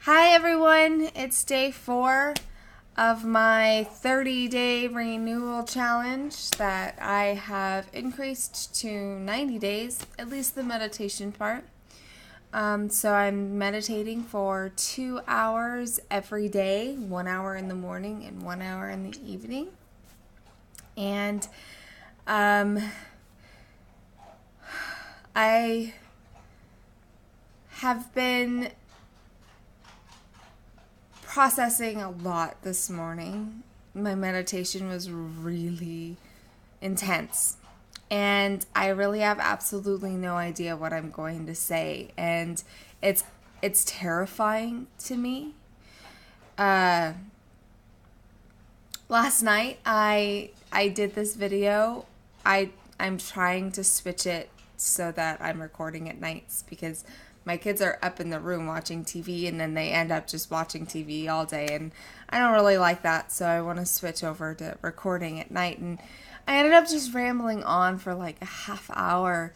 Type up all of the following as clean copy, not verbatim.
Hi everyone, it's day 4 of my 30-day renewal challenge that I have increased to 90 days, at least the meditation part. So I'm meditating for 2 hours every day, 1 hour in the morning and 1 hour in the evening. And I have been processing a lot this morning. My meditation was really intense, and I really have absolutely no idea what I'm going to say, and it's terrifying to me. Last night I did this video. I'm trying to switch it so that I'm recording at nights because my kids are up in the room watching TV and then they end up just watching TV all day, and I don't really like that, so I want to switch over to recording at night. And I ended up just rambling on for like a half hour,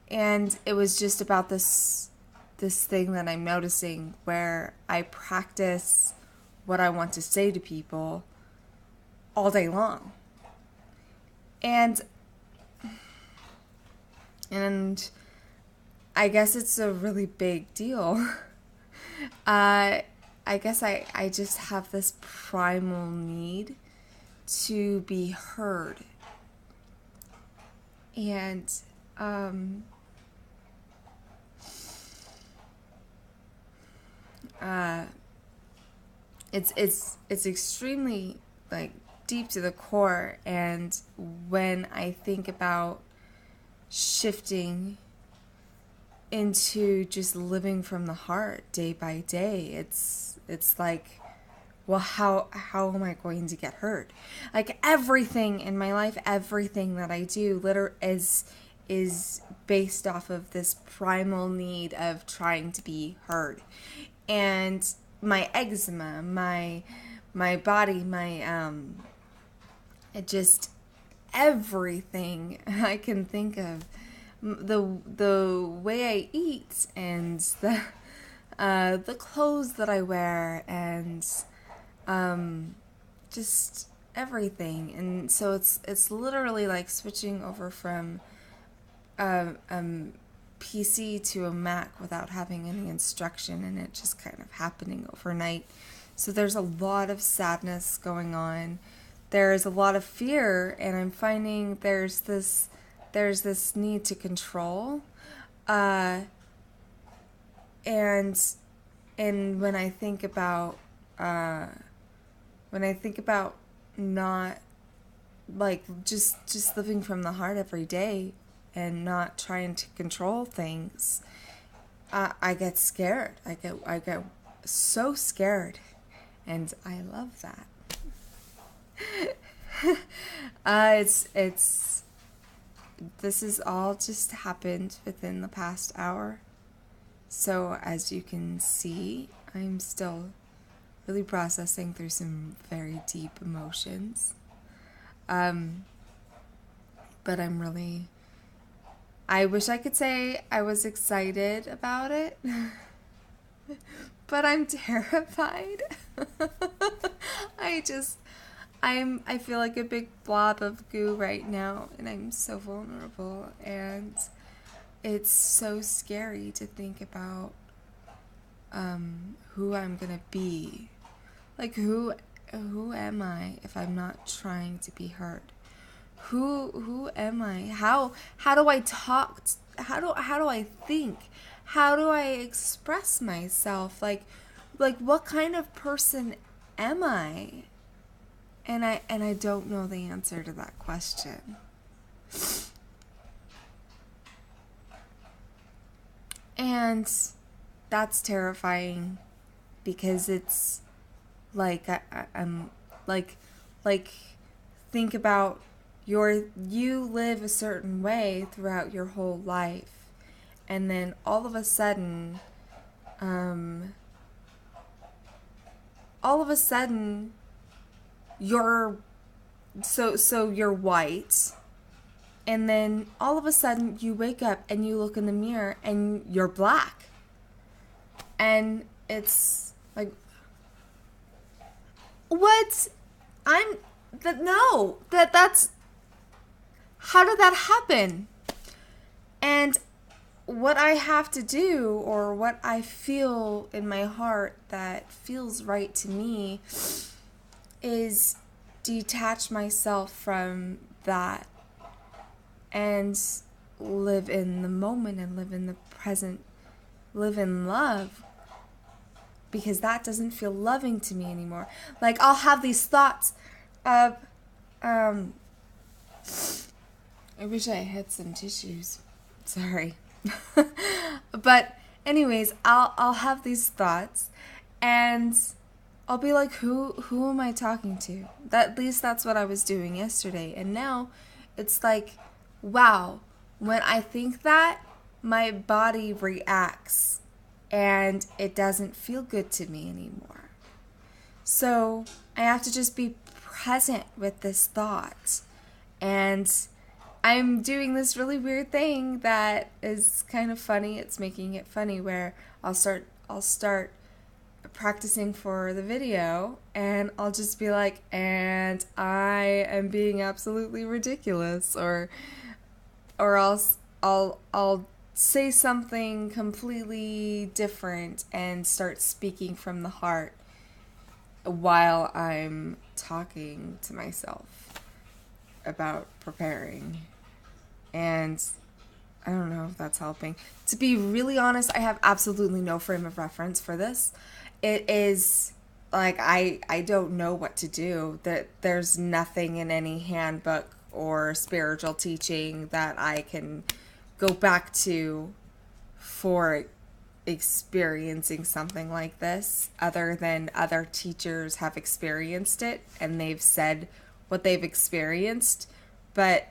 and it was just about this thing that I'm noticing where I practice what I want to say to people all day long. And I guess it's a really big deal. I guess I just have this primal need to be heard. And it's extremely like deep to the core, and when I think about shifting into just living from the heart day by day, it's like, well, how am I going to get hurt? Like everything in my life, everything that I do is based off of this primal need of trying to be heard. And my eczema, my body, my just everything I can think of, the way I eat, and the clothes that I wear, and just everything. And so it's literally like switching over from PC to a Mac without having any instruction, and it just kind of happening overnight. So there's a lot of sadness going on. There's a lot of fear, and I'm finding there's this need to control, and when I think about not like just living from the heart every day and not trying to control things, I get scared. I get so scared, and I love that. This has all just happened within the past hour. So as you can see, I'm still really processing through some very deep emotions. But I wish I could say I was excited about it, but I'm terrified. I feel like a big blob of goo right now, and I'm so vulnerable, and it's so scary to think about who I'm gonna be. Like who am I if I'm not trying to be heard? Who am I? How do I talk? How do I think? How do I express myself? Like what kind of person am I? And I don't know the answer to that question. And that's terrifying because it's like I'm like think about you live a certain way throughout your whole life, and then all of a sudden you're you're white, and then all of a sudden you wake up and you look in the mirror and you're black, and it's Like, what? No, that's, how did that happen? And what I have to do, or what I feel in my heart that feels right to me, is detach myself from that and live in the moment and live in the present, live in love, because that doesn't feel loving to me anymore. Like, I'll have these thoughts of, I wish I had some tissues. Sorry. But anyways, I'll have these thoughts, and I'll be like, who am I talking to? At least that's what I was doing yesterday. And now it's like, wow, when I think that, my body reacts and it doesn't feel good to me anymore. So I have to just be present with this thought. And I'm doing this really weird thing that is kind of funny. It's making it funny, where I'll start practicing for the video, and I'll just be like, and I am being absolutely ridiculous, or else I'll say something completely different and start speaking from the heart while I'm talking to myself about preparing. And I don't know if that's helping. To be really honest, I have absolutely no frame of reference for this. It is like, I don't know what to do. There's nothing in any handbook or spiritual teaching that I can go back to for experiencing something like this, other than other teachers have experienced it and they've said what they've experienced. But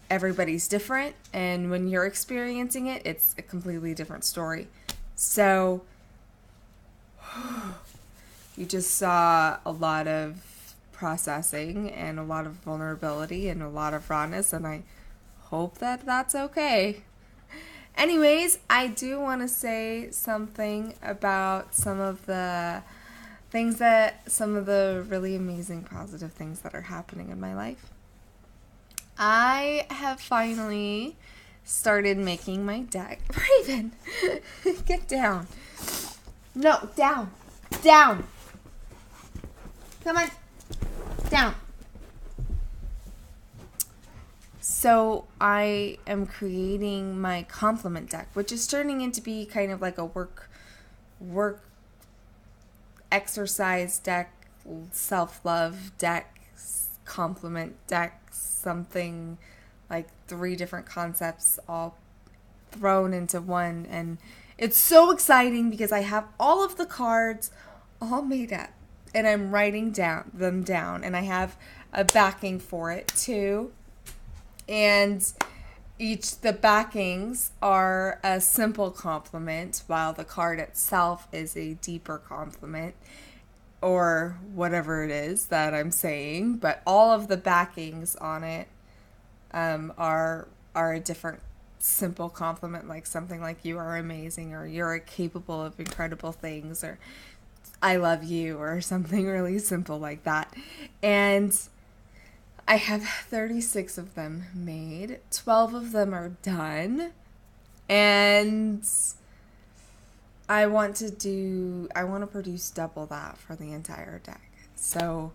everybody's different, and when you're experiencing it, it's a completely different story. So you just saw a lot of processing and a lot of vulnerability and a lot of rawness, and I hope that that's okay. Anyways, I do want to say something about some of the really amazing positive things that are happening in my life. I have finally started making my deck. Raven, get down. No, down. Down. Come on. Down. So I am creating my compliment deck, which is turning into be kind of like a work exercise deck, self-love deck, compliment deck, something like 3 different concepts all thrown into one. And it's so exciting because I have all of the cards all made up, and I'm writing them down, and I have a backing for it too. And the backings are a simple compliment, while the card itself is a deeper compliment, or whatever it is that I'm saying. But all of the backings on it are a different simple compliment, like something like "you are amazing," or "you're capable of incredible things," or "I love you," or something really simple like that. And I have 36 of them made. 12 of them are done. And I want to produce double that for the entire deck. So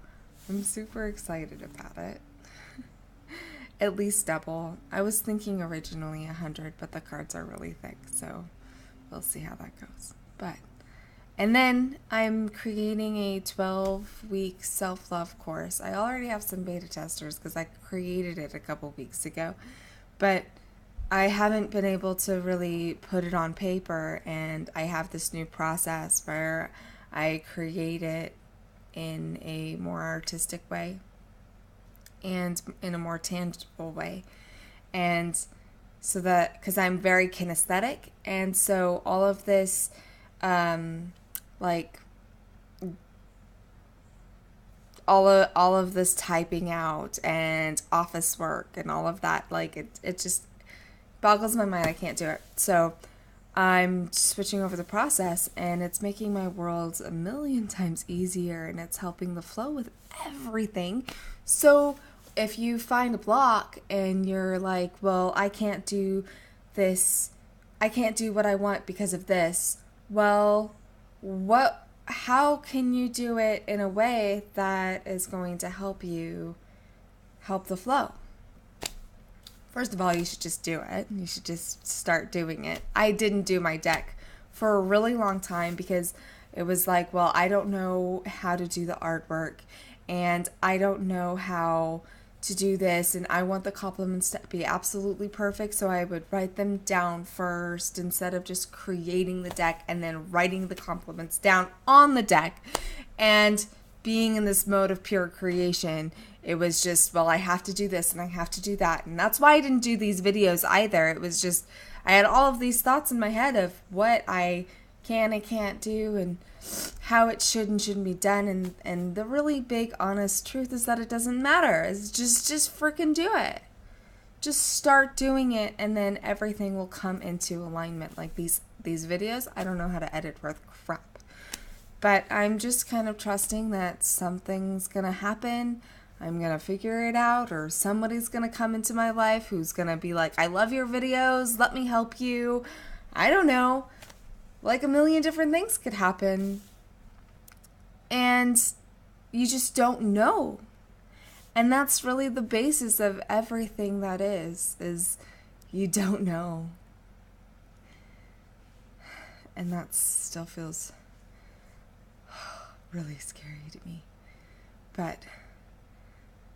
I'm super excited about it. At least double. I was thinking originally 100, but the cards are really thick, so we'll see how that goes. And then I'm creating a 12-week self-love course. I already have some beta testers because I created it a couple weeks ago, but I haven't been able to really put it on paper, and I have this new process where I create it in a more artistic way and in a more tangible way. And so that, because I'm very kinesthetic, and so all of this all of this typing out and office work and all of that, like it just boggles my mind. I can't do it. So I'm switching over the process, and it's making my world a million times easier, and it's helping the flow with everything. So if you find a block and you're like, well, I can't do this, I can't do what I want because of this, well, how can you do it in a way that is going to help you help the flow? First of all, you should just do it. You should just start doing it. I didn't do my deck for a really long time because it was like, well, I don't know how to do the artwork, and I don't know how to do this, and I want the compliments to be absolutely perfect, so I would write them down first instead of just creating the deck and then writing the compliments down on the deck. And being in this mode of pure creation, it was just, well, I have to do this and I have to do that. And that's why I didn't do these videos either. It was just, I had all of these thoughts in my head of what I can and can't do and how it should and shouldn't be done. And the really big honest truth is that it doesn't matter. It's just freaking do it. Just start doing it, and then everything will come into alignment. Like these videos, I don't know how to edit worth crap. But I'm just kind of trusting that something's going to happen. I'm going to figure it out, or somebody's going to come into my life who's going to be like, I love your videos, let me help you. I don't know. Like a million different things could happen. And you just don't know. And that's really the basis of everything that is you don't know. And that still feels really scary to me. But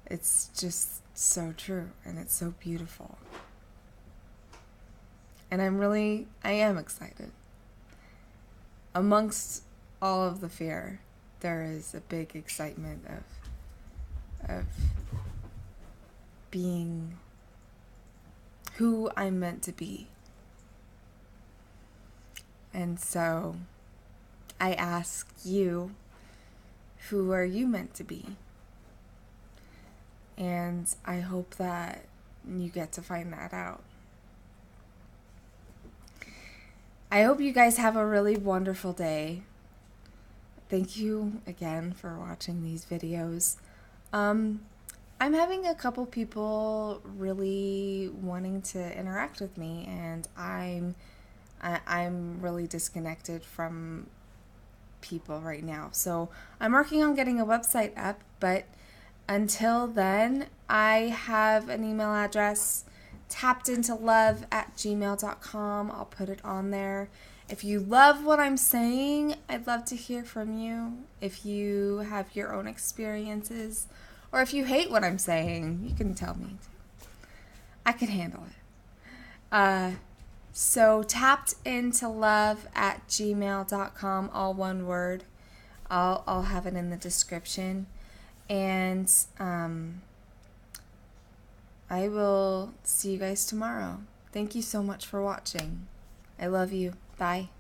it's just so true, and it's so beautiful. And I am excited. Amongst all of the fear, there is a big excitement of being who I'm meant to be. And so I ask you, who are you meant to be? And I hope that you get to find that out. I hope you guys have a really wonderful day. Thank you again for watching these videos. I'm having a couple people really wanting to interact with me, and I'm really disconnected from people right now. So I'm working on getting a website up, but until then, I have an email address, tappedintolove@gmail.com. I'll put it on there. If you love what I'm saying, I'd love to hear from you. If you have your own experiences, or if you hate what I'm saying, you can tell me. I can handle it. So tappedintolove@gmail.com, all one word. I'll have it in the description. And I will see you guys tomorrow. Thank you so much for watching. I love you. Bye.